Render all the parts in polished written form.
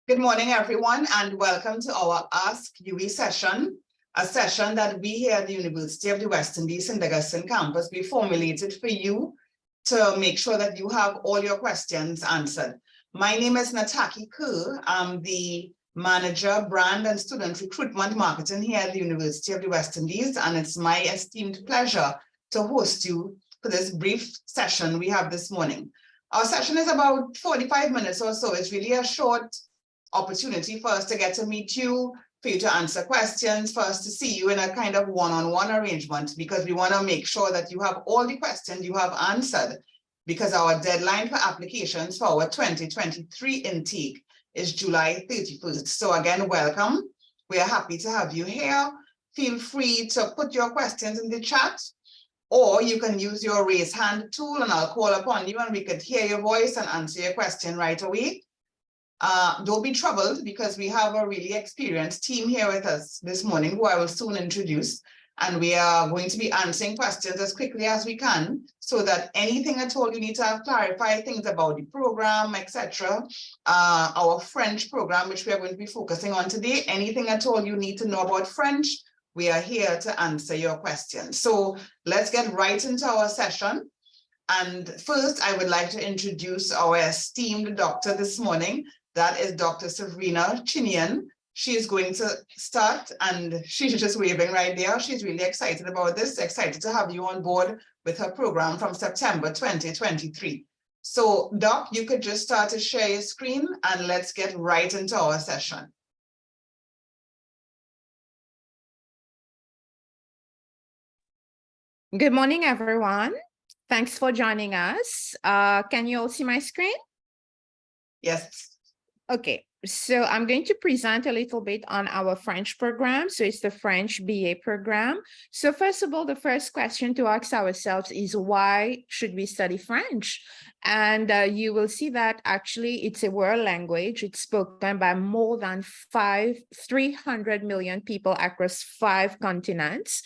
Good morning, everyone, and welcome to our Ask UWI session, a session that we here at the University of the West Indies in the Legaston campus, we formulated for you to make sure that you have all your questions answered. My name is Nataki Kerr. I'm the Manager, Brand and Student Recruitment Marketing here at the University of the West Indies, and it's my esteemed pleasure to host you for this brief session we have this morning. Our session is about 45 minutes or so. It's really a short opportunity for us to get to meet you, for you to answer questions, for us to see you in a kind of one-on-one arrangement, because we want to make sure that you have all the questions you have answered, because our deadline for applications for our 2023 intake is July 31st. So again, welcome. We are happy to have you here. Feel free to put your questions in the chat, or you can use your raise hand tool and I'll call upon you and we could hear your voice and answer your question right away. Don't be troubled, because we have a really experienced team here with us this morning who I will soon introduce, and we are going to be answering questions as quickly as we can, so that anything at all you need to have clarified, things about the program, etc., our French program, which we are going to be focusing on today, anything at all you need to know about French, we are here to answer your questions. So let's get right into our session. And first, I would like to introduce our esteemed doctor this morning. That is Dr. Sabrina Chinian. She is going to start, and she's just waving right there. She's really excited about this, excited to have you on board with her program from September 2023. So, Doc, you could just start to share your screen and let's get right into our session. Good morning, everyone. Thanks for joining us. Can you all see my screen? Yes. Okay, so I'm going to present a little bit on our French program. So it's the French BA program. So first of all, the first question to ask ourselves is, why should we study French? And you will see that actually it's a world language. It's spoken by more than 300 million people across 5 continents.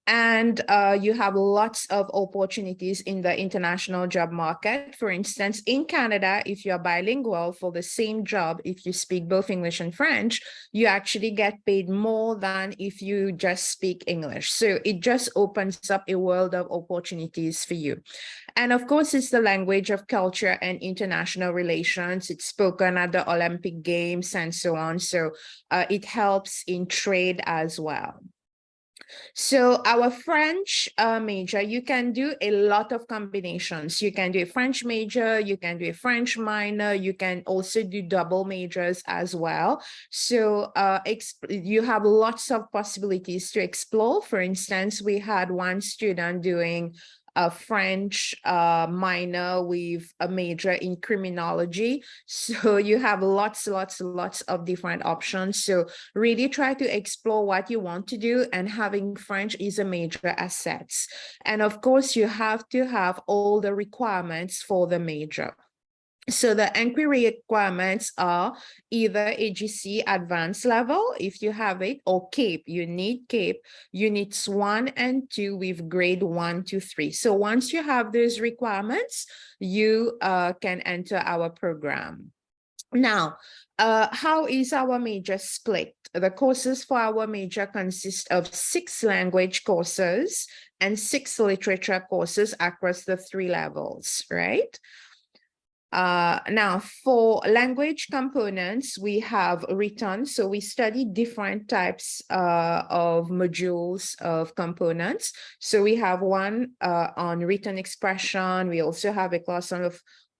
And you have lots of opportunities in the international job market. For instance, in Canada, if you're bilingual for the same job, if you speak both English and French, you actually get paid more than if you just speak English. So it just opens up a world of opportunities for you. And of course, it's the language of culture and international relations. It's spoken at the Olympic Games and so on. So it helps in trade as well. So our French major, you can do a lot of combinations. You can do a French major, you can do a French minor, you can also do double majors as well. So you have lots of possibilities to explore. For instance, we had one student doing a French minor with a major in criminology. So you have lots of different options. So really try to explore what you want to do, and having French is a major asset. And of course, you have to have all the requirements for the major. So the inquiry requirements are either AGC advanced level, if you have it, or CAPE. You need CAPE units 1 and 2 with grade 1 to 3. So once you have those requirements, you can enter our program. Now, how is our major split? The courses for our major consist of 6 language courses and 6 literature courses across the 3 levels, right? Now, for language components, we have written. So we study different types of modules of components. So we have one on written expression. We also have a class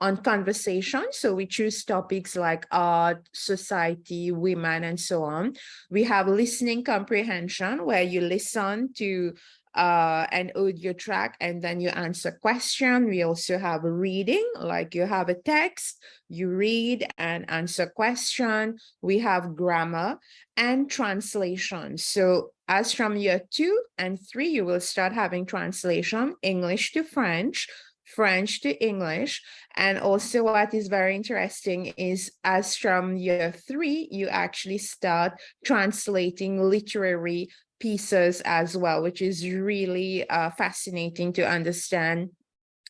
on conversation. So we choose topics like art, society, women, and so on. We have listening comprehension, where you listen to an audio track and then you answer question. We also have reading, like you have a text, you read and answer question. We have grammar and translation. So as from year 2 and 3, you will start having translation, English to French, French to English. And also what is very interesting is, as from year 3, you actually start translating literary pieces as well, which is really fascinating to understand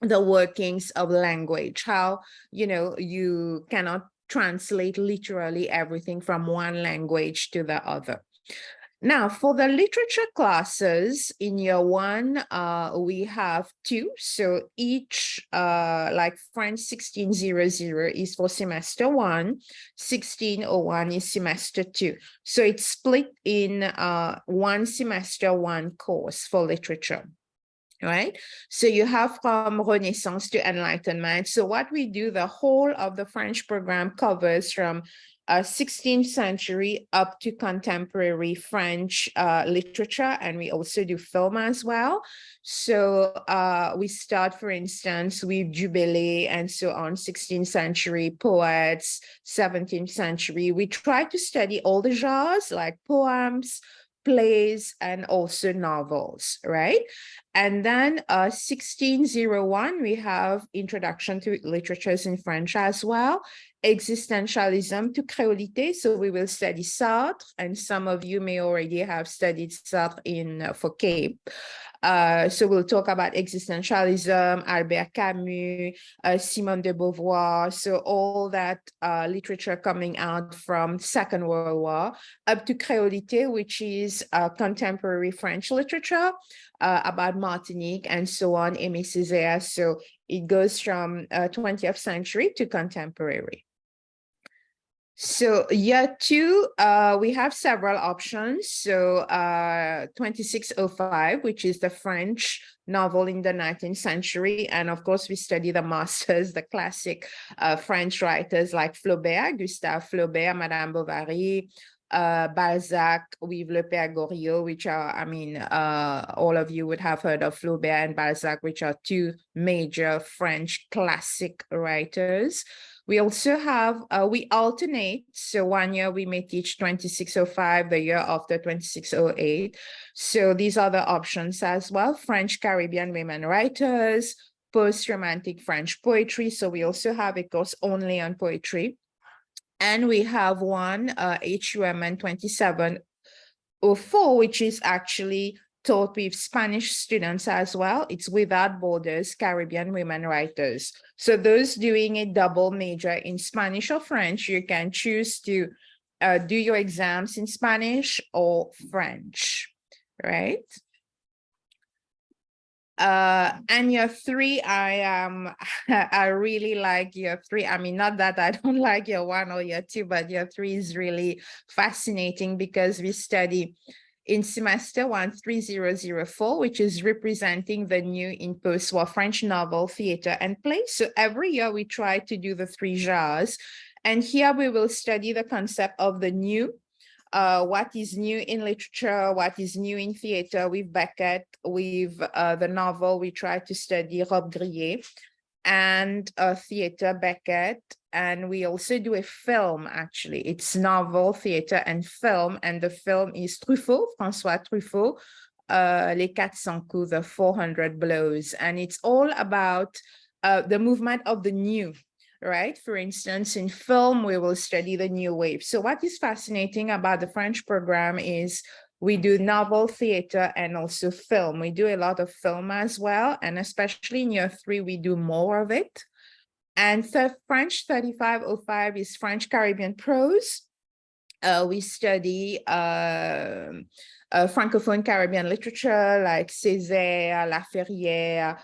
the workings of language, how, you cannot translate literally everything from one language to the other. Now, for the literature classes in year one, we have two. So each, like French 1600 is for semester one, 1601 is semester two. So it's split in one semester, one course for literature. Right? So you have from Renaissance to Enlightenment. So what we do, the whole of the French program covers from 16th century up to contemporary French literature, and we also do film as well. So we start, for instance, with Du Bellay and so on, 16th century poets, 17th century. We try to study all the genres like poems, plays, and also novels, right? And then 1601, we have Introduction to Literatures in French as well, Existentialism to Créolité. So we will study Sartre, and some of you may already have studied Sartre in for Cape. So we'll talk about existentialism, Albert Camus, Simone de Beauvoir. So all that literature coming out from Second World War up to Créolité, which is contemporary French literature about Martinique and so on, Aimé Césaire. So it goes from 20th century to contemporary. So year two, we have several options. So 2605, which is the French novel in the 19th century. And of course, we study the masters, the classic French writers like Flaubert, Gustave Flaubert, Madame Bovary, Balzac with Le Père Goriot, which are, I mean, all of you would have heard of Flaubert and Balzac, which are two major French classic writers. We also have, we alternate. So one year we may teach 2605, the year after 2608. So these are the options as well. French Caribbean women writers, post-romantic French poetry. So we also have a course only on poetry. And we have one, HUMN 2704, which is actually taught with Spanish students as well. It's Without Borders, Caribbean Women Writers. So those doing a double major in Spanish or French, you can choose to do your exams in Spanish or French, right? And year three, I really like year three. I mean, not that I don't like year one or year two, but year three is really fascinating because we study in semester one, 3004, which is representing the new in post-war French novel, theater, and play. So every year we try to do the three genres. And here we will study the concept of the new, what is new in literature, what is new in theater with Beckett, with the novel, we try to study Rob Grillet, and theater, Beckett. And we also do a film, actually. It's novel, theater, and film. And the film is Truffaut, François Truffaut, Les 400 coups, the 400 blows. And it's all about the movement of the new, right? For instance, in film, we will study the new wave. So what is fascinating about the French program is we do novel, theater, and also film. We do a lot of film as well. And especially in year three, we do more of it. And French 3505 is French Caribbean prose. We study Francophone Caribbean literature like Césaire, La Ferrière,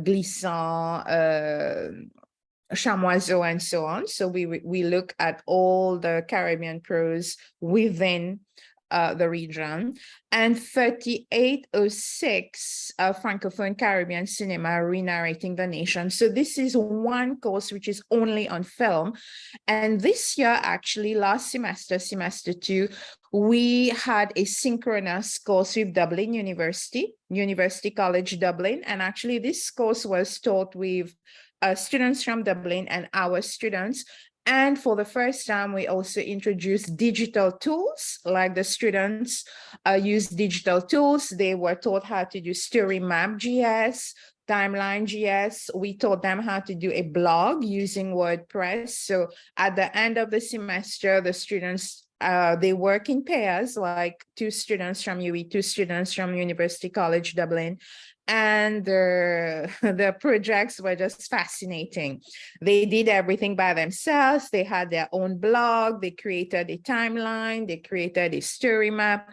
Glissant, Chamoiseau, and so on. So we look at all the Caribbean prose within the region. And 3806, Francophone Caribbean cinema, re-narrating the nation. So this is one course which is only on film. And this year, actually, last semester, semester two, we had a synchronous course with Dublin University, University College Dublin. And actually, this course was taught with students from Dublin and our students. And for the first time, we also introduced digital tools, like the students use digital tools. They were taught how to do story map.js, timeline.js. We taught them how to do a blog using WordPress. So at the end of the semester, the students, they work in pairs, like two students from UWI, two students from University College Dublin. and the projects were just fascinating. They did everything by themselves. They had their own blog. They created a timeline. They created a story map.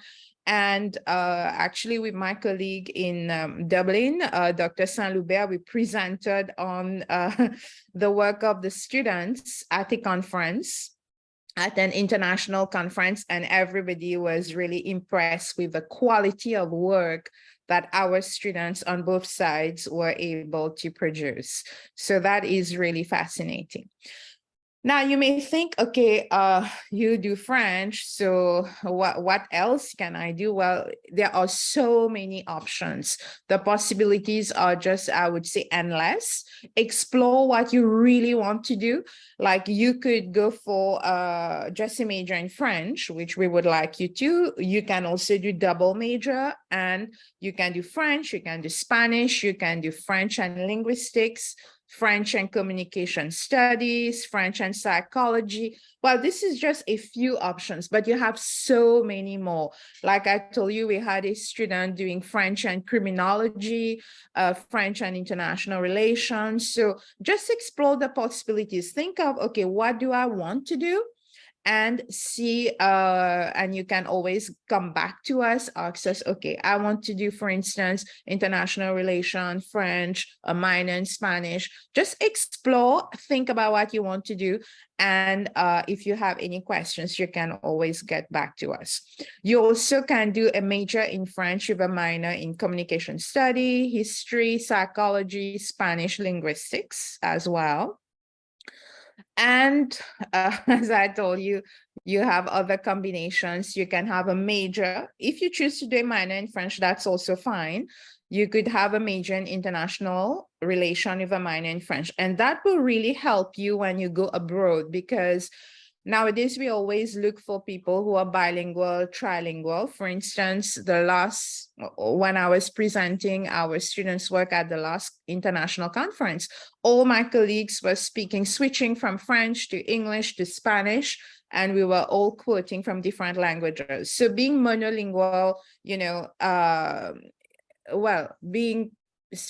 And actually, with my colleague in Dublin, Dr. Saint-Loubert, we presented on the work of the students at a conference, at an international conference, and everybody was really impressed with the quality of work that our students on both sides were able to produce. So that is really fascinating. Now you may think, okay, you do French, so what else can I do? Well, there are so many options. The possibilities are just, I would say, endless. Explore what you really want to do. Like you could go for just a major in French, which we would like you to. You can also do double major, and you can do French, you can do Spanish, you can do French and linguistics, French and communication studies, French and psychology. Well, this is just a few options, but you have so many more. Like I told you, we had a student doing French and criminology, French and international relations. So just explore the possibilities. Think of, okay, what do I want to do? And see, and you can always come back to us, ask us, okay, I want to do, for instance, international relation, French, a minor in Spanish. Just explore, think about what you want to do. And if you have any questions, you can always get back to us. You also can do a major in French with a minor in communication study, history, psychology, Spanish, linguistics as well. And as I told you, you have other combinations. You can have a major. If you choose to do a minor in French, that's also fine. You could have a major in international relation with a minor in French. And that will really help you when you go abroad, because nowadays we always look for people who are bilingual, trilingual. For instance, when I was presenting our students' work at the last international conference, all my colleagues were switching from French to English to Spanish, and we were all quoting from different languages. So being monolingual,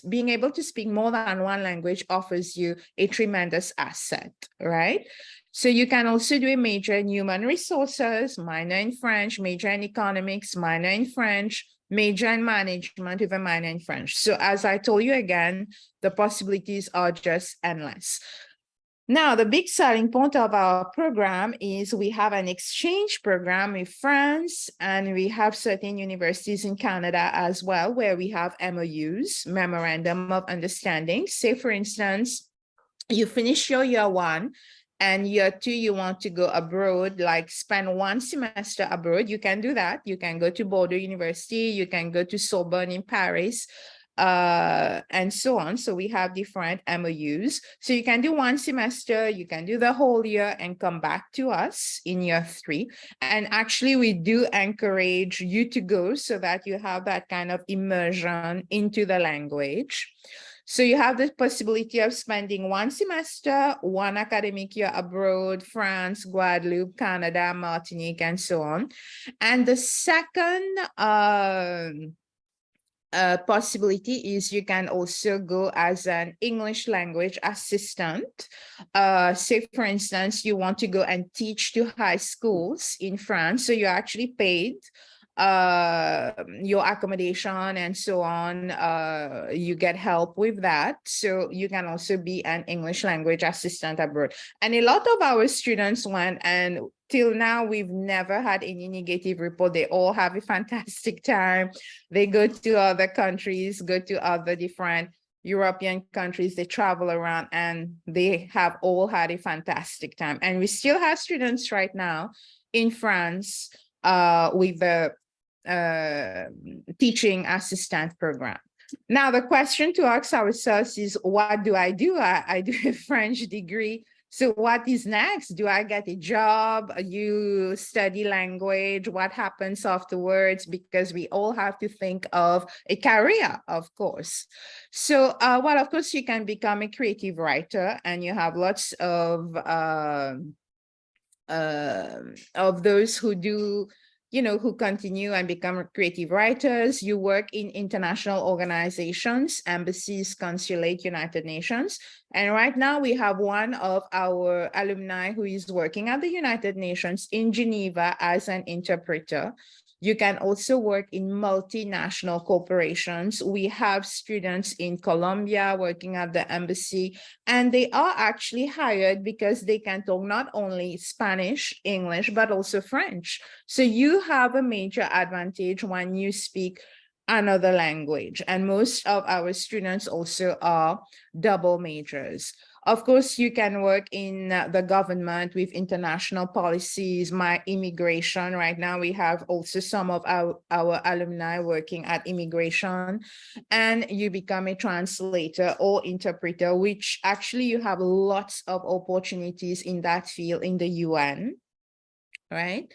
being able to speak more than one language offers you a tremendous asset, right? So you can also do a major in human resources, minor in French, major in economics, minor in French, major in management with a minor in French. So as I told you again, the possibilities are just endless. Now, the big selling point of our program is we have an exchange program with France, and we have certain universities in Canada as well, where we have MOUs, Memorandum of Understanding. Say, for instance, you finish your year one, and year two, you want to go abroad, like spend one semester abroad, you can do that. You can go to Bordeaux University, you can go to Sorbonne in Paris, and so on. So we have different MOUs. So you can do one semester, you can do the whole year and come back to us in year three. And actually we do encourage you to go so that you have that kind of immersion into the language. So you have the possibility of spending one semester, one academic year abroad, France, Guadeloupe, Canada, Martinique, and so on. And the second possibility is you can also go as an English language assistant. Say, for instance, you want to go and teach to high schools in France, so you're actually paid your accommodation and so on. You get help with that. So you can also be an English language assistant abroad. And a lot of our students went, and till now, we've never had any negative report. They all have a fantastic time. They go to other countries, go to other different European countries, they travel around, and they have all had a fantastic time. And we still have students right now in France with the teaching assistant program. Now, the question to ask ourselves is, what do? I do a French degree. So what is next? Do I get a job? You study language? What happens afterwards? Because we all have to think of a career, of course. So, well, of course, you can become a creative writer, and you have lots of those who do, who continue and become creative writers. You work in international organizations, embassies, consulate, United Nations. And right now we have one of our alumni who is working at the United Nations in Geneva as an interpreter. You can also work in multinational corporations. We have students in Colombia working at the embassy, and they are actually hired because they can talk not only Spanish, English, but also French. So you have a major advantage when you speak another language. And most of our students also are double majors. Of course, you can work in the government with international policies, my immigration. Right now, we have also some of our alumni working at immigration, and you become a translator or interpreter, which actually you have lots of opportunities in that field in the UN, right?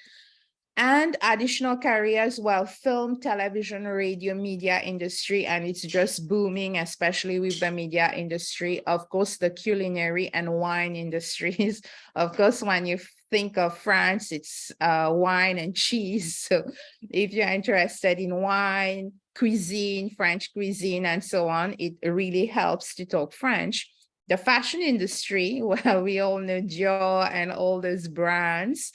And additional careers, well, film, television, radio, media industry, and it's just booming, especially with the media industry. Of course, the culinary and wine industries. Of course, when you think of France, it's wine and cheese. So if you're interested in wine, cuisine, French cuisine, and so on, it really helps to talk French. The fashion industry, well, we all know Dior and all those brands.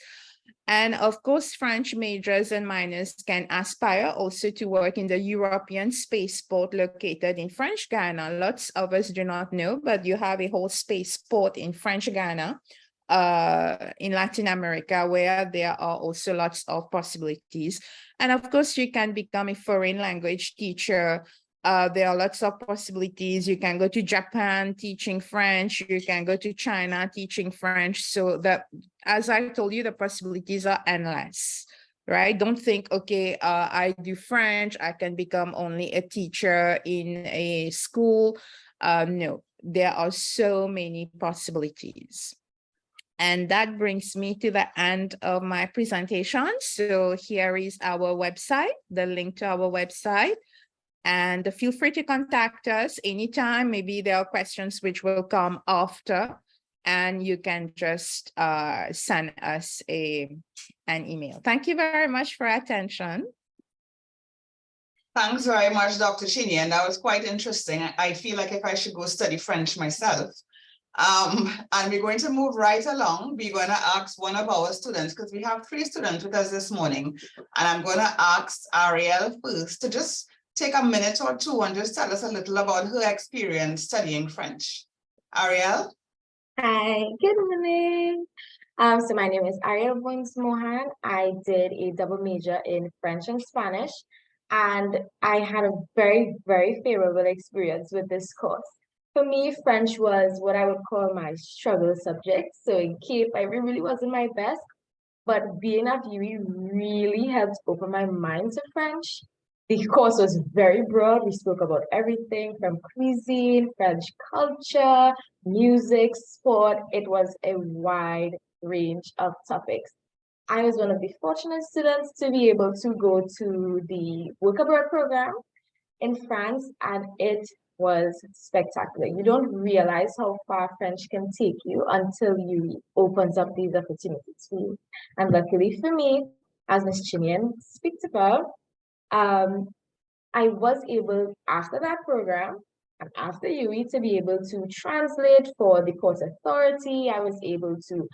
And of course, French majors and minors can aspire also to work in the European spaceport located in French Guiana. Lots of us do not know, but you have a whole spaceport in French Guiana, in Latin America, where there are also lots of possibilities. And of course, you can become a foreign language teacher. There are lots of possibilities. You can go to Japan teaching French. You can go to China teaching French. So that, as I told you, the possibilities are endless, right? Don't think, okay, I do French, I can become only a teacher in a school. No, there are so many possibilities. And that brings me to the end of my presentation. So here is our website, the link to our website. And feel free to contact us anytime. Maybe there are questions which will come after, and you can just send us an email. Thank you very much for attention. Thanks very much, Dr. Chinny, and that was quite interesting. I feel like if I should go study French myself. And we're going to move right along. We're going to ask one of our students, because we have 3 students with us this morning, and I'm going to ask Ariel first to just take a minute or 2 and just tell us a little about her experience studying French. Ariel? Hi, good morning. So my name is Ariel Mohan. I did a double major in French and Spanish, and I had a very, very favorable experience with this course. For me, French was what I would call my struggle subject. So in Cape, I really wasn't my best, but being at UWI really helped open my mind to French. The course was very broad. We spoke about everything from cuisine, French culture, music, sport. It was a wide range of topics. I was one of the fortunate students to be able to go to the work abroad program in France, and it was spectacular. You don't realize how far French can take you until you opens up these opportunities for you. And luckily for me, as Ms. Chinian speaks about, I was able, after that program and after UWI, to be able to translate for the course authority. I was able to,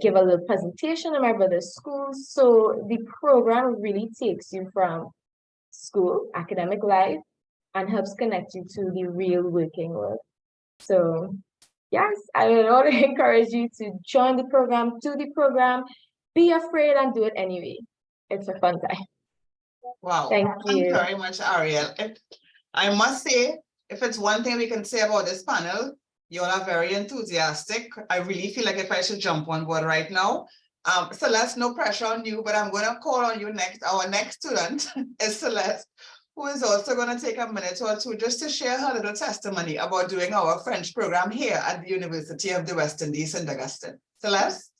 give a little presentation in my brother's school. So the program really takes you from school, academic life, and helps connect you to the real working world. So yes, I would want to encourage you to join the program, do the program, be afraid and do it anyway. It's a fun time. Wow. Thank you very much, Ariel. I must say, if it's one thing we can say about this panel, you all are very enthusiastic. I really feel like if I should jump on board right now. Celeste, no pressure on you, but I'm going to call on you next. Our next student is Celeste, who is also going to take a minute or 2 just to share her little testimony about doing our French program here at the University of the West Indies in Augustine. Celeste?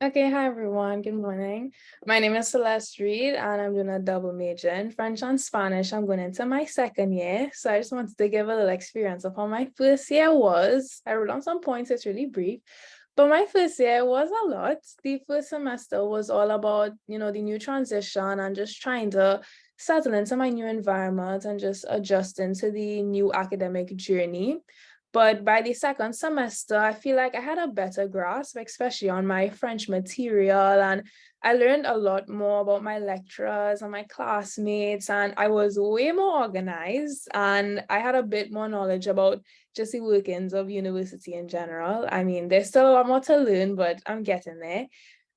Okay, hi everyone, good morning. My name is Celeste Reed and I'm doing a double major in French and Spanish. I'm going into my 2nd year, so I just wanted to give a little experience of how my first year was. I wrote down some points, it's really brief, But my first year was a lot. The first semester was all about, the new transition and just trying to settle into my new environment and just adjusting to the new academic journey. But by the second semester, I feel like I had a better grasp, especially on my French material. And I learned a lot more about my lecturers and my classmates. And I was way more organized. And I had a bit more knowledge about just the workings of university in general. I mean, there's still a lot more to learn, but I'm getting there.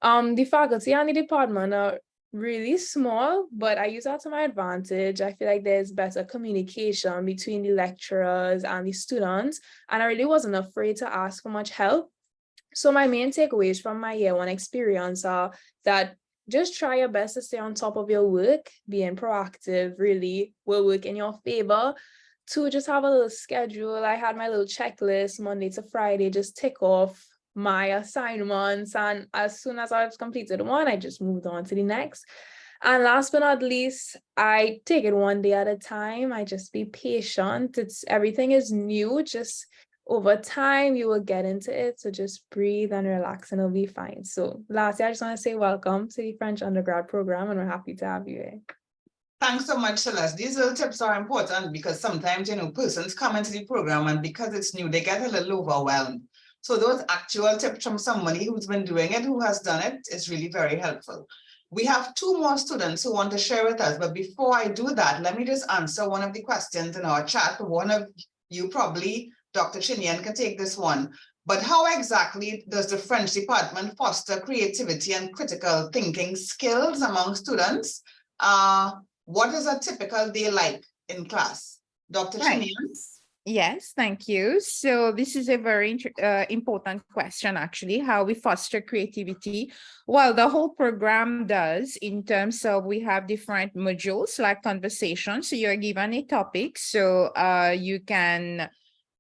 The faculty and the department are really small, but I use that to my advantage. I feel like there's better communication between the lecturers and the students, and I really wasn't afraid to ask for much help. So my main takeaways from my year one experience are that just try your best to stay on top of your work, being proactive really will work in your favor. To just have a little schedule. I had my little checklist Monday to Friday, just tick off my assignments. And as soon as I've completed one, I just moved on to the next. And last but not least, I take it one day at a time. I just be patient. Everything is new. Just over time, you will get into it. So just breathe and relax and it'll be fine. So lastly, I just want to say welcome to the French undergrad program, and we're happy to have you here. Thanks so much, Celeste. These little tips are important because sometimes, persons come into the program and because it's new, they get a little overwhelmed. So those actual tips from somebody who's been doing it, who has done it, is really very helpful. We have two more students who want to share with us, but before I do that, let me just answer one of the questions in our chat. One of you probably, Dr. Chinian, can take this one. But how exactly does the French department foster creativity and critical thinking skills among students? What is a typical day like in class? Dr. Chinian? Yes, thank you. So this is a very important question, actually, how we foster creativity. Well, the whole program does in terms of we have different modules like conversation. So you're given a topic, so you can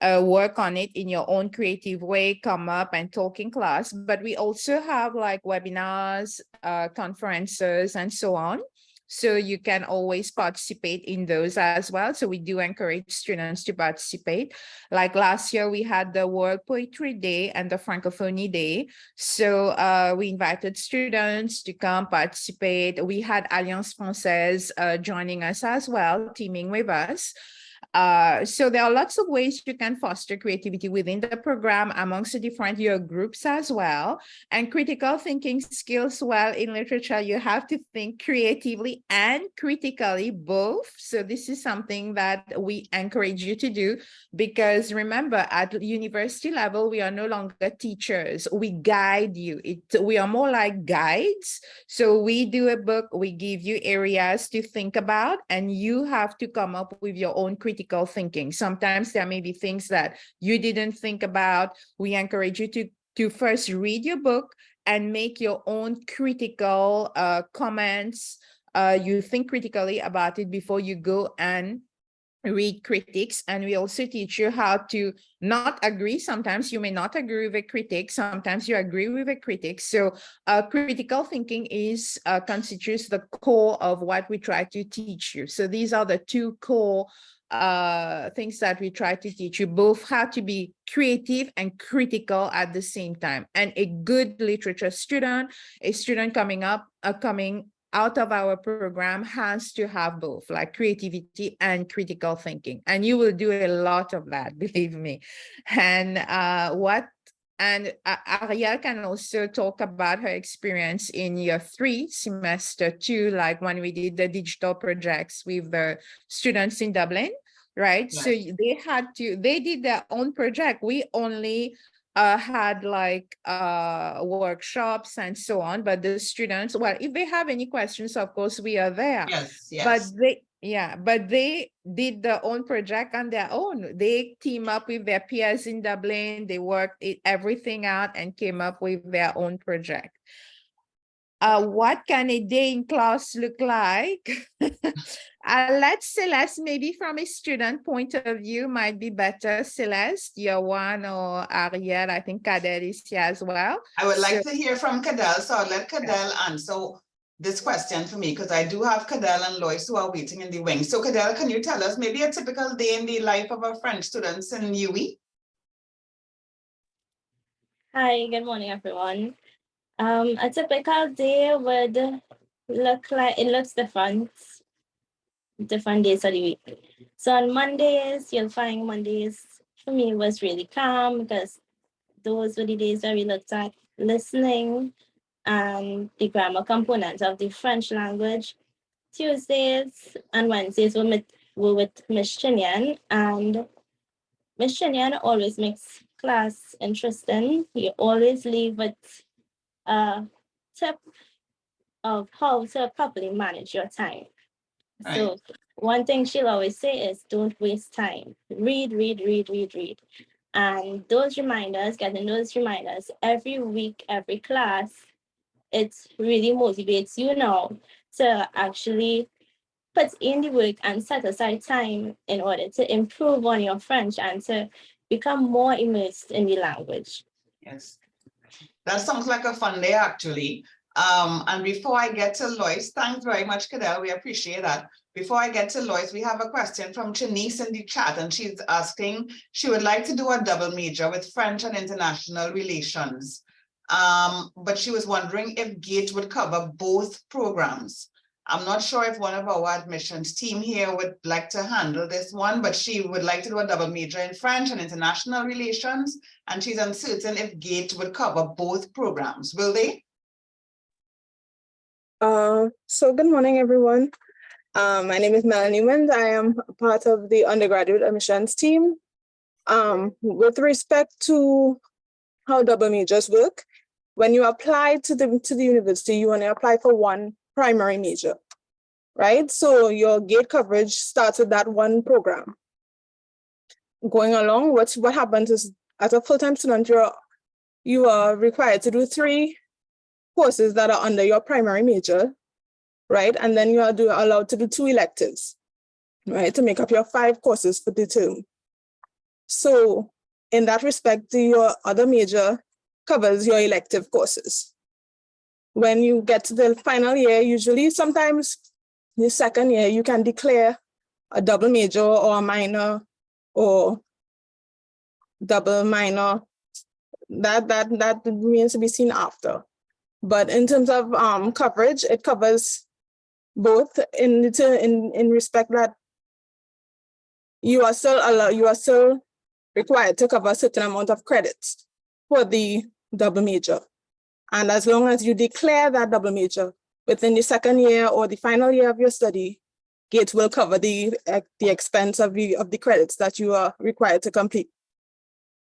work on it in your own creative way, come up and talk in class. But we also have like webinars, conferences, and so on. So you can always participate in those as well. So we do encourage students to participate. Like last year, we had the World Poetry Day and the Francophonie Day. So we invited students to come participate. We had Alliance Française joining us as well, teaming with us. So there are lots of ways you can foster creativity within the program amongst the different year groups as well. And critical thinking skills, well, in literature, you have to think creatively and critically both. So this is something that we encourage you to do, because remember, at university level, we are no longer teachers. We guide you. We are more like guides. So we do a book, we give you areas to think about, and you have to come up with your own critical thinking. Sometimes there may be things that you didn't think about. We encourage you to first read your book and make your own critical comments. You think critically about it before you go and read critics. And we also teach you how to not agree. Sometimes you may not agree with a critic, sometimes you agree with a critic. So critical thinking constitutes the core of what we try to teach you. So these are the two core things that we try to teach you, both how to be creative and critical at the same time. And a good literature student, a student coming out of our program, has to have both, like creativity and critical thinking. And you will do a lot of that, believe me. And Ariel can also talk about her experience in year 3, semester 2, like when we did the digital projects with the students in Dublin, right? Yes. So they did their own project. We only had like workshops and so on, but the students, well, if they have any questions, of course, we are there. Yes. But they did their own project on their own. They team up with their peers in Dublin. They worked everything out and came up with their own project. What can a day in class look like? Let's Celeste, maybe from a student point of view, might be better. Celeste, year 1, or Ariel, I think Cadel is here as well. I would like to hear from Cadel, so I'll let Cadel answer this question for me, because I do have Cadel and Lois who are waiting in the wing. So Cadel, can you tell us maybe a typical day in the life of our French students in UWI? Hi, good morning, everyone. A typical day would look like it looks different days of the week. So on Mondays, you'll find Mondays for me was really calm because those were the days that we looked at listening and the grammar component of the French language. Tuesdays and Wednesdays were with Miss Chinian, and Miss Chinian always makes class interesting. You always leave with a tip of how to properly manage your time. Right. So one thing she'll always say is don't waste time. Read, read, read, read, read. And those reminders, getting those reminders every week, every class, it really motivates you now to actually put in the work and set aside time in order to improve on your French and to become more immersed in the language. Yes. That sounds like a fun day, actually. And before I get to Lois, thanks very much, Cadell. We appreciate that. Before I get to Lois, we have a question from Janice in the chat, and she's asking, she would like to do a double major with French and international relations. But she was wondering if GATE would cover both programs. I'm not sure if one of our admissions team here would like to handle this one, but she would like to do a double major in French and international relations, and she's uncertain if GATE would cover both programs. Will they? So good morning, everyone. My name is Melanie Wind. I am part of the undergraduate admissions team. With respect to how double majors work, when you apply to the university, you only apply for one primary major, right? So your GATE coverage starts with that one program. Going along, what happens is, as a full-time student, you are required to do 3 courses that are under your primary major, right? And then you are allowed to do 2 electives, right? To make up your 5 courses for the term. So in that respect, your other major covers your elective courses. When you get to the final year, usually sometimes the second year, you can declare a double major or a minor or double minor. That remains to be seen after. But in terms of coverage, it covers both in respect that you are still required to cover a certain amount of credits for the double major. And as long as you declare that double major within the second year or the final year of your study, GATE will cover the expense of the credits that you are required to complete.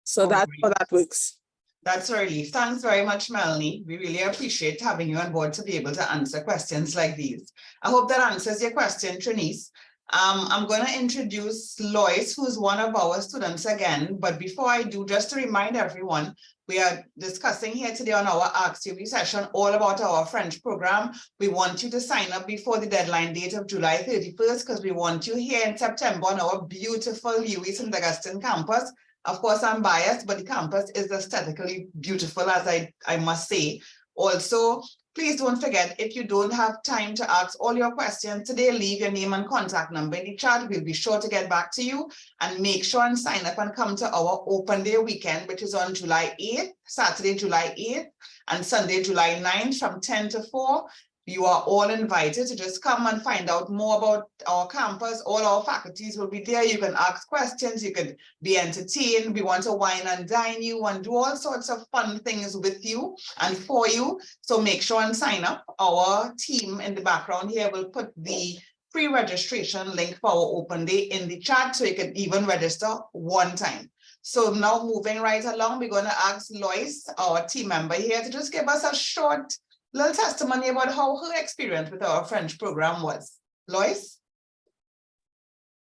So that's how that works. That's a relief. Thanks very much, Melanie. We really appreciate having you on board to be able to answer questions like these. I hope that answers your question, Trinice. I'm going to introduce Lois, who's one of our students again. But before I do, just to remind everyone, we are discussing here today on our Ask UWI session all about our French program. We want you to sign up before the deadline date of July 31st because we want you here in September on our beautiful UWI St. Augustine campus. Of course, I'm biased, but the campus is aesthetically beautiful, as I must say. Also, please don't forget, if you don't have time to ask all your questions today, leave your name and contact number in the chat. We'll be sure to get back to you, and make sure and sign up and come to our open day weekend, which is on July 8th, Saturday, July 8th, and Sunday, July 9th from 10 to 4. You are all invited to just come and find out more about our campus. All our faculties will be there. You can ask questions, you can be entertained. We want to wine and dine you and do all sorts of fun things with you and for you. So make sure and sign up. Our team in the background here will put the pre-registration link for our open day in the chat, so you can even register one time. So now moving right along, we're going to ask Lois, our team member here, to just give us a short little testimony about how her experience with our French program was. Lois?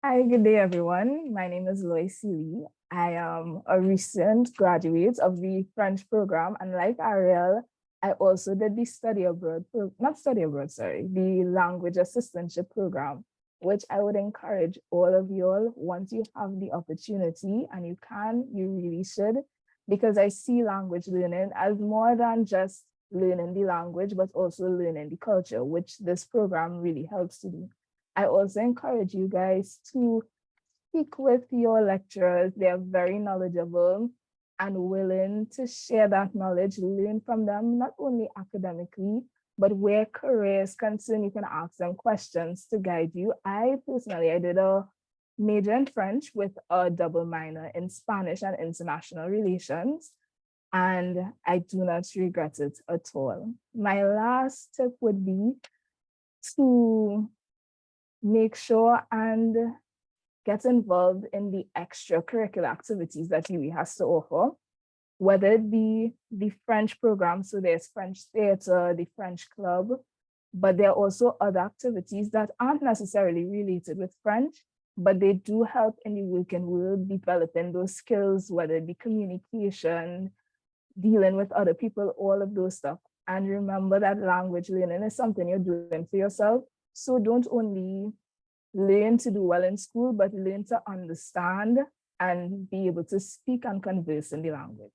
Hi, good day, everyone. My name is Lois Seeley. I am a recent graduate of the French program, and like Ariel, I also did the the language assistantship program, which I would encourage all of you all, once you have the opportunity and you can, you really should, because I see language learning as more than just learning the language, but also learning the culture, which this program really helps to do. I also encourage you guys to speak with your lecturers. They are very knowledgeable, and willing to share that knowledge, learn from them, not only academically, but where career is concerned, you can ask them questions to guide you. I did a major in French with a double minor in Spanish and international relations, and I do not regret it at all. My last tip would be to make sure and get involved in the extracurricular activities that UWI has to offer, whether it be the French program, so there's French theater, the French club, but there are also other activities that aren't necessarily related with French, but they do help in the working world developing those skills, whether it be communication, dealing with other people, all of those stuff. And remember that language learning is something you're doing for yourself. So don't only learn to do well in school, but learn to understand and be able to speak and converse in the language.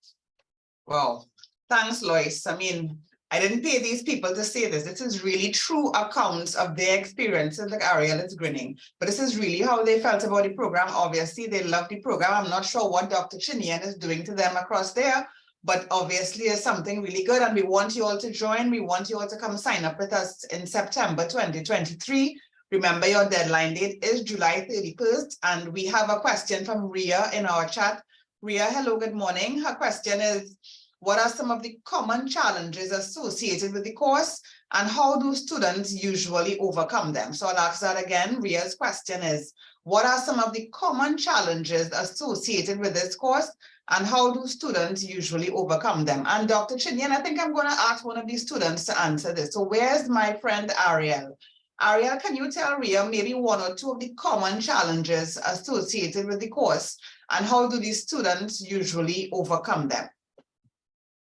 Wow, thanks, Lois. I mean, I didn't pay these people to say this. This is really true accounts of their experiences, like Ariel is grinning, but this is really how they felt about the program. Obviously, they love the program. I'm not sure what Dr. Chinian is doing to them across there, but obviously it's something really good, and we want you all to join. We want you all to come sign up with us in September 2023. Remember, your deadline date is July 31st, and we have a question from Ria in our chat. Ria, hello, good morning. Her question is, what are some of the common challenges associated with the course, and how do students usually overcome them? So I'll ask that again. Ria's question is, what are some of the common challenges associated with this course, and how do students usually overcome them? And Dr. Chinian, I think I'm going to ask one of these students to answer this. So where's my friend Ariel? Ariel, can you tell Ria maybe one or two of the common challenges associated with the course, and how do these students usually overcome them?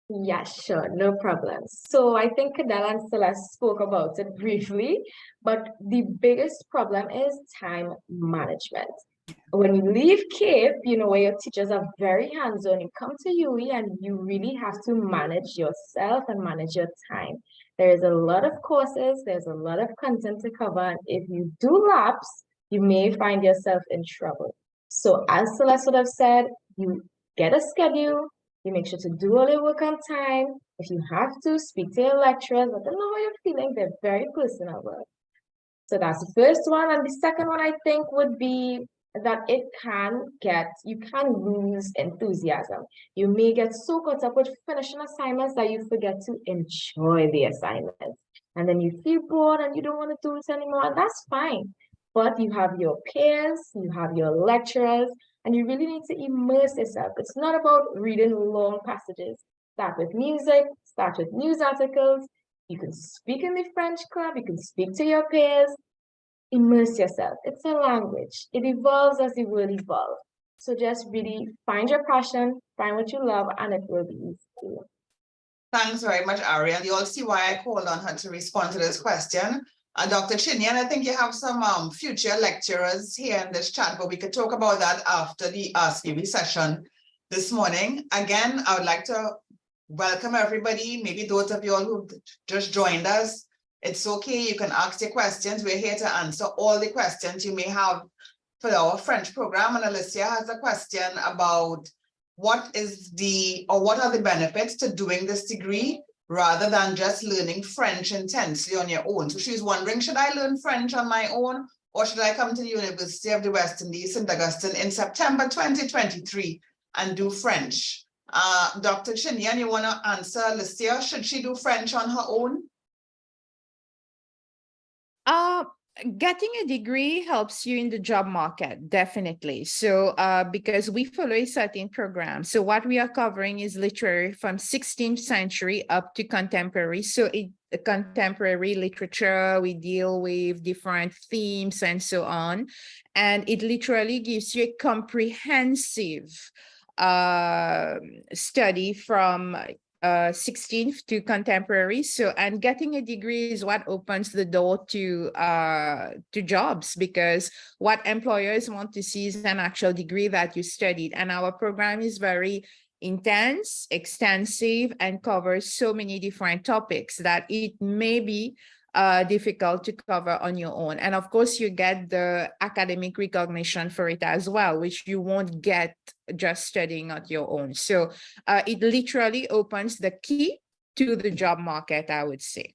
Yeah, sure, no problem. So I think Cadell and Celeste spoke about it briefly, but the biggest problem is time management. When you leave CAPE, you know, where your teachers are very hands-on, you come to UWI and you really have to manage yourself and manage your time. There is a lot of courses, there's a lot of content to cover, and if you do lapse, you may find yourself in trouble. So as Celeste would have said, you get a schedule, you make sure to do all your work on time. If you have to, speak to your lecturers, let them know how you're feeling. They're very personal work. So that's the first one. And the second one, I think, would be that you can lose enthusiasm. You may get so caught up with finishing assignments that you forget to enjoy the assignments. And then you feel bored and you don't want to do it anymore, and that's fine. But you have your peers, you have your lecturers, and you really need to immerse yourself. It's not about reading long passages. Start with music, start with news articles. You can speak in the French club, you can speak to your peers. Immerse yourself. It's a language. It evolves as the word evolves. So just really find your passion, find what you love, and it will be easy for you. Thanks very much, Ariel. You all see why I called on her to respond to this question. Dr. Chinian, I think you have some future lecturers here in this chat, but we could talk about that after the Ask UWI session this morning. Again, I would like to welcome everybody, maybe those of you all who just joined us. It's okay, you can ask your questions. We're here to answer all the questions you may have for our French program. And Alicia has a question about what are the benefits to doing this degree rather than just learning French intensely on your own. So she's wondering, should I learn French on my own, or should I come to the University of the West Indies, St. Augustine in September 2023 and do French? Dr. Chinian, you want to answer Alicia? Should she do French on her own? Getting a degree helps you in the job market, definitely. So because we follow a certain program. So what we are covering is literary from 16th century up to contemporary. So contemporary literature, we deal with different themes and so on. And it literally gives you a comprehensive study from 16th to contemporary. So, and getting a degree is what opens the door to jobs, because what employers want to see is an actual degree that you studied. And our program is very intense, extensive, and covers so many different topics that it may be difficult to cover on your own. And of course, you get the academic recognition for it as well, which you won't get just studying on your own. So it literally opens the key to the job market, I would say.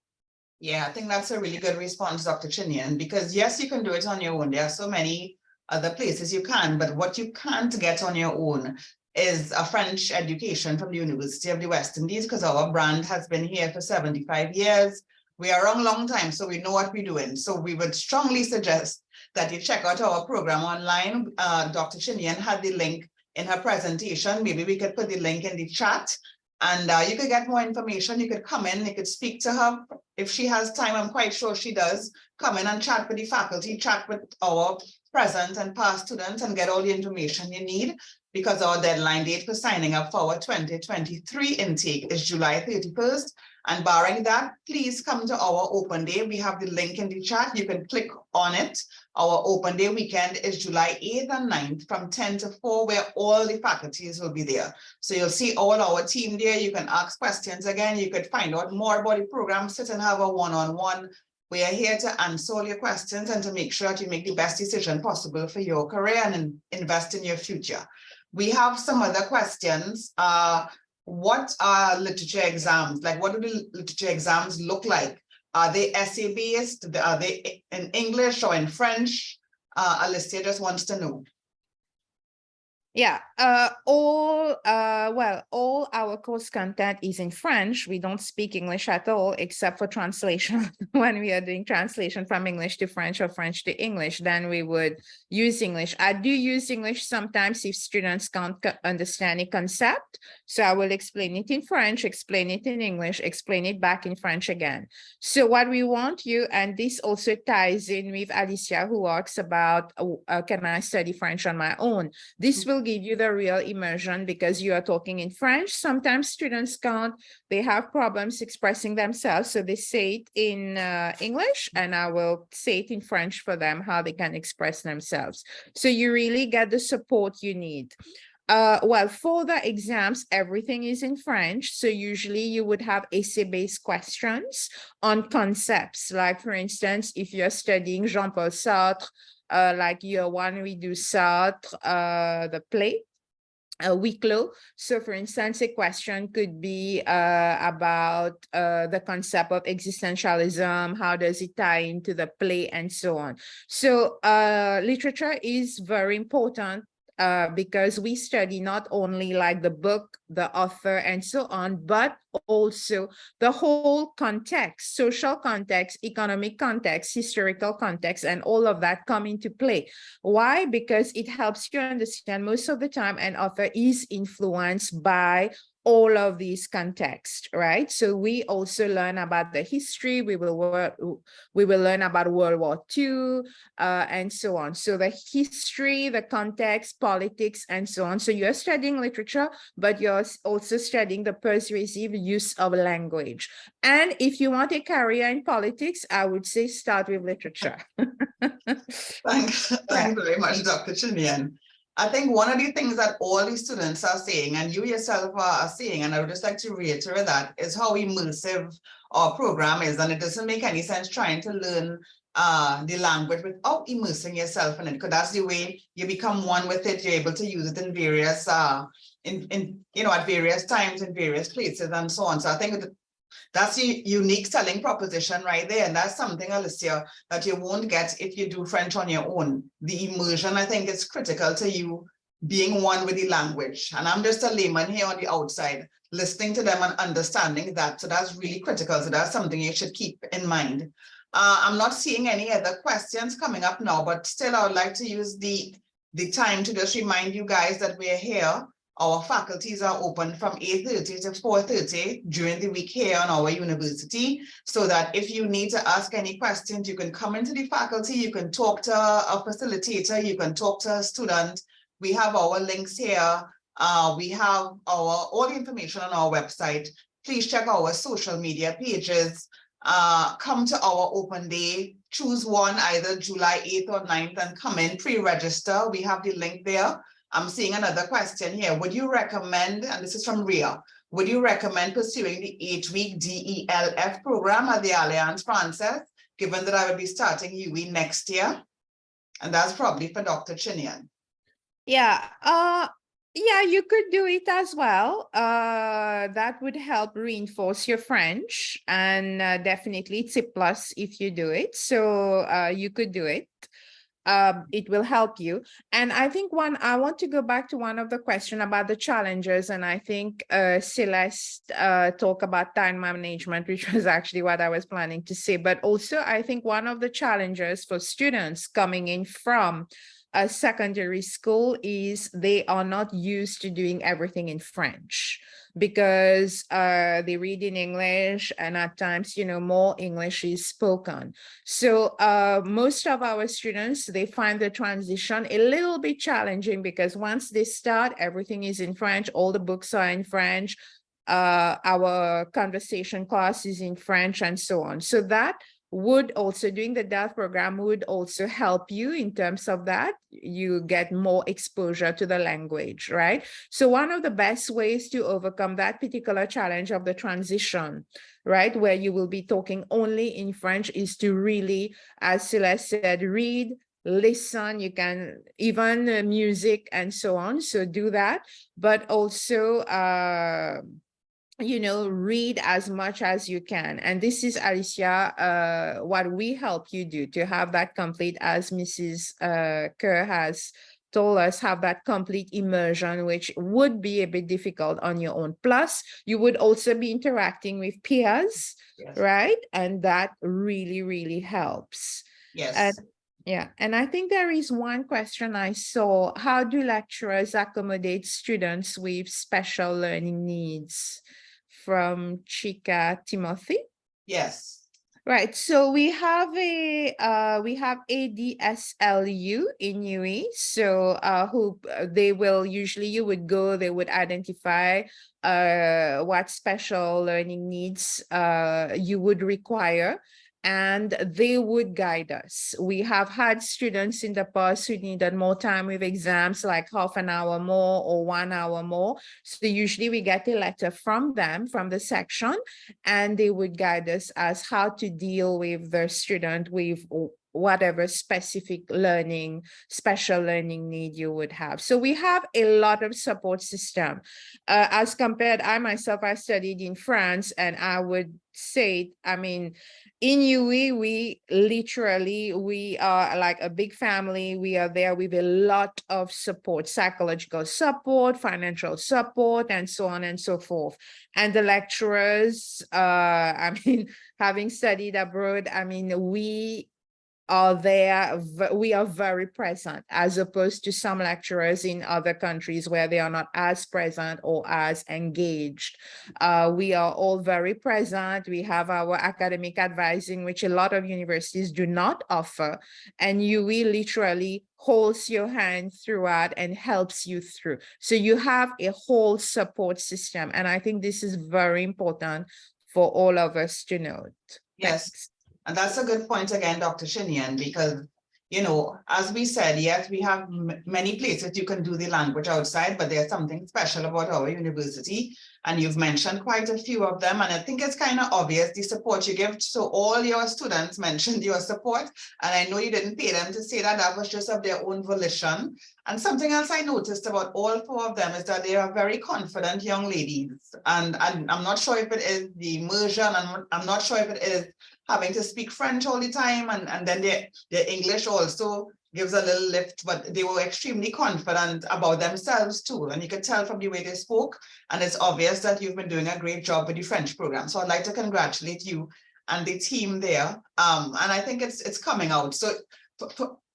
Yeah, I think that's a really good response, Dr. Chinian, because yes, you can do it on your own. There are so many other places you can, but what you can't get on your own is a French education from the University of the West Indies, because our brand has been here for 75 years. We are around a long time, so we know what we're doing. So we would strongly suggest that you check out our program online. Dr. Chinian had the link in her presentation. Maybe we could put the link in the chat, and you could get more information. You could come in, you could speak to her. If she has time, I'm quite sure she does, come in and chat with the faculty, chat with our present and past students, and get all the information you need, because our deadline date for signing up for our 2023 intake is July 31st. And barring that, please come to our open day. We have the link in the chat. You can click on it. Our open day weekend is July 8th and 9th from 10 to 4, where all the faculties will be there. So you'll see all our team there. You can ask questions again. You could find out more about the program, sit and have a one-on-one. We are here to answer all your questions and to make sure that you make the best decision possible for your career and invest in your future. We have some other questions. What are literature exams? Like, what do the literature exams look like? Are they essay-based? Are they in English or in French? Alicia just wants to know. Yeah, all our course content is in French. We don't speak English at all, except for translation. When we are doing translation from English to French or French to English, then we would use English. I do use English sometimes if students can't understand a concept. So I will explain it in French, explain it in English, explain it back in French again. So what we want you, and this also ties in with Alicia, who asks about, can I study French on my own? This will give you the real immersion, because you are talking in French. Sometimes students can't, they have problems expressing themselves, so they say it in English, and I will say it in French for them, how they can express themselves. So you really get the support you need. Well, for the exams, everything is in French. So usually you would have essay-based questions on concepts. Like, for instance, if you're studying Jean-Paul Sartre, like year one, we do Sartre, the play, Huis Clos. So for instance, a question could be about the concept of existentialism, how does it tie into the play, and so on. So literature is very important, because we study not only like the book, the author, and so on, but also the whole context, social context, economic context, historical context, and all of that come into play. Why? Because it helps you understand most of the time an author is influenced by all of these contexts, right? So we also learn about the history. We will learn about World War II, and so on. So the history, the context, politics, and so on. So you're studying literature, but you're also studying the persuasive use of language. And if you want a career in politics, I would say start with literature. Thanks very much, Dr. Chinian. I think one of the things that all the students are saying, and you yourself are saying, and I would just like to reiterate that, is how immersive our program is. And it doesn't make any sense trying to learn the language without immersing yourself in it, because that's the way you become one with it. You're able to use it in various, at various times, in various places, and so on. So I think that's a unique selling proposition right there. And that's something, Alicia, that you won't get if you do French on your own. The immersion, I think, is critical to you being one with the language. And I'm just a layman here on the outside, listening to them and understanding that. So that's really critical. So that's something you should keep in mind. I'm not seeing any other questions coming up now, but still I would like to use the time to just remind you guys that we're here. Our faculties are open from 8:30 to 4:30 during the week here on our university, so that if you need to ask any questions, you can come into the faculty, you can talk to a facilitator, you can talk to a student. We have our links here. We have all the information on our website. Please check our social media pages. Come to our open day, choose one, either July 8th or 9th, and come in, pre-register. We have the link there. I'm seeing another question here. Would you recommend, and this is from Ria, would you recommend pursuing the 8-week DELF program at the Alliance Française, given that I would be starting UWI next year? And that's probably for Dr. Chinian. Yeah, yeah, you could do it as well. That would help reinforce your French, and definitely it's a plus if you do it. So you could do it. It will help you. And I think I want to go back to one of the question about the challenges. And I think Celeste talked about time management, which was actually what I was planning to say. But also, I think one of the challenges for students coming in from a secondary school is they are not used to doing everything in French, because they read in English, and at times, more English is spoken. So most of our students, they find the transition a little bit challenging, because once they start, everything is in French, all the books are in French, our conversation class is in French, and so on. So that would also, doing the DELF program would also help you in terms of that. You get more exposure to the language, right? So one of the best ways to overcome that particular challenge of the transition, right, where you will be talking only in French, is to really, as Celeste said, read, listen. You can even music and so on. So do that, but also read as much as you can. And this is, Alicia, what we help you do to have that complete, as Mrs. Kerr has told us, have that complete immersion, which would be a bit difficult on your own. Plus, you would also be interacting with peers, Yes. right? And that really, really helps. Yes. Yeah, and I think there is one question I saw. How do lecturers accommodate students with special learning needs? From Chika Timothy. Yes. Right. So we have ADSLU in UWI. So who they will usually, you would go, they would identify what special learning needs you would require, and they would guide us. We have had students in the past who needed more time with exams, like half an hour more or 1 hour more. So usually we get a letter from them, from the section, and they would guide us as how to deal with the student with whatever specific learning, special learning need you would have. So we have a lot of support system. As compared, I myself, I studied in France, and I would say, I mean, in UWI, we are like a big family. We are there with a lot of support, psychological support, financial support, and so on and so forth. And the lecturers, I mean, having studied abroad, I mean, we are there, we are very present, as opposed to some lecturers in other countries where they are not as present or as engaged. We are all very present. We have our academic advising, which a lot of universities do not offer, and UWI literally holds your hand throughout and helps you through. So you have a whole support system, and I think this is very important for all of us to note. Yes. Thanks. And that's a good point again, Dr. Chinian, because, as we said, yes, we have many places you can do the language outside, but there's something special about our university. And you've mentioned quite a few of them. And I think it's kind of obvious the support you give. So all your students mentioned your support. And I know you didn't pay them to say that. That was just of their own volition. And something else I noticed about all 4 of them is that they are very confident young ladies. And I'm not sure if it is the immersion, and I'm not sure if it is having to speak French all the time, and then their English also gives a little lift, but they were extremely confident about themselves too. And you could tell from the way they spoke, and it's obvious that you've been doing a great job with the French program. So I'd like to congratulate you and the team there. And I think it's coming out. So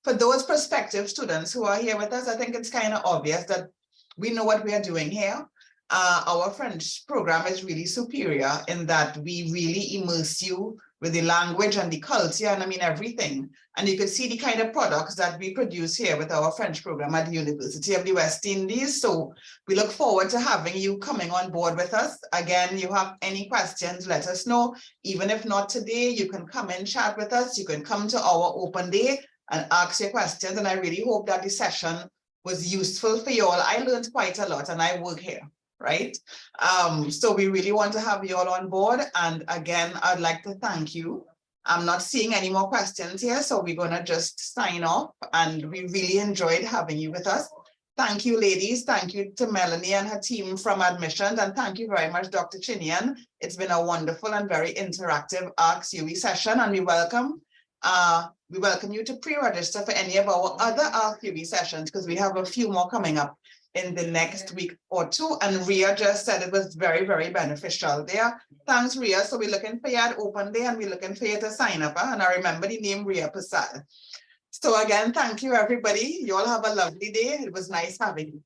for those prospective students who are here with us, I think it's kind of obvious that we know what we are doing here. Our French program is really superior in that we really immerse you with the language and the culture, and I mean everything. And you can see the kind of products that we produce here with our French program at the University of the West Indies. So we look forward to having you coming on board with us. Again, you have any questions, let us know. Even if not today, you can come and chat with us. You can come to our open day and ask your questions. And I really hope that the session was useful for you all. I learned quite a lot, and I work here. right? So we really want to have you all on board. And again, I'd like to thank you. I'm not seeing any more questions here, so we're gonna just sign off, and we really enjoyed having you with us. Thank you, ladies. Thank you to Melanie and her team from admissions, and thank you very much, Dr. Chinian. It's been a wonderful and very interactive Ask UWI session, and we welcome you to pre-register for any of our other Ask UWI sessions, because we have a few more coming up in the next week or two. And Ria just said it was very, very beneficial there. Thanks, Ria. So we're looking for you at open day, and we're looking for you to sign up. And I remember the name Ria Pasad. So again, thank you, everybody. You all have a lovely day. It was nice having you.